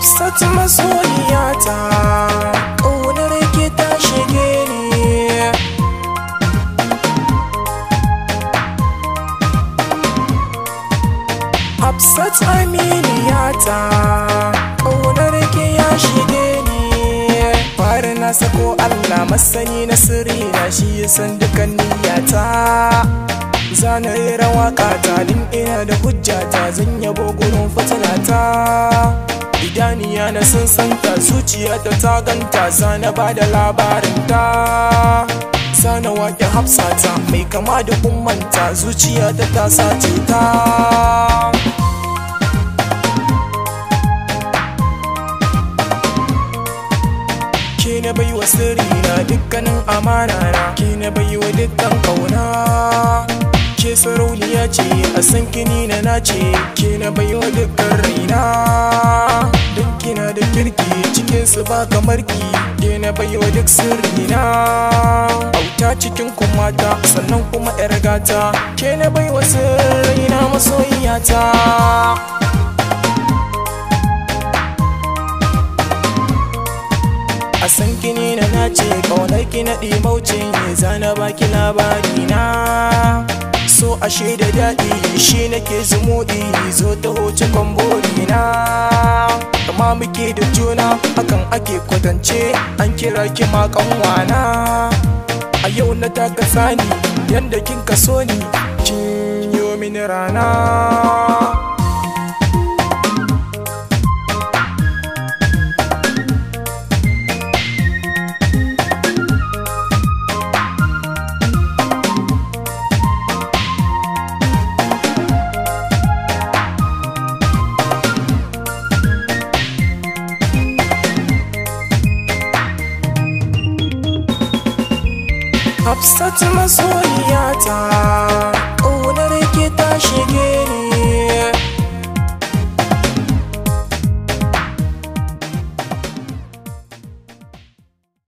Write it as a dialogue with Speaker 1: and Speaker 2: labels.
Speaker 1: Hafsat masoyiyata, ƙaunar ki ta shige ni. Hafsat aminiyata, ƙaunar ki ya shige ni. Fari na sako Allah masani na sirri na shi ya san dukan niyyata. Zana rera waƙa ta din ina da hujjata, zan yabo gurin fatilata. Idaniya na sun santa, zuciyata ta ganta, zana ba da labarinta. Zana waƙe Hafsata mai kama da ummanta, zuciyata ta sace ta. Ke na baiwa sirri na dukkanin amana na, ke na baiwa dukkan kauna. Ke sarauniya ce a san kini na nace, ke na baiwa dukkan raina. Don kina da kirki cikin su ba kamar ki, ke na baiwa duk sirrina. Auta cikin kumata sannan kuma yar gata, ke na baiwa sirrina masoyiyata. A san kini na nace, kaunar ki na ɗimauce, zana baki labari na. So ashe da daɗi shi nake zumuɗi, zo ta hoce kwambori na. Kama muke da juna hakan ake kwatance, an kira ki ma kanwana. A yau na taka sani yanda kin kaso ni, kin yo mini rana. Hafsat masoyiyata.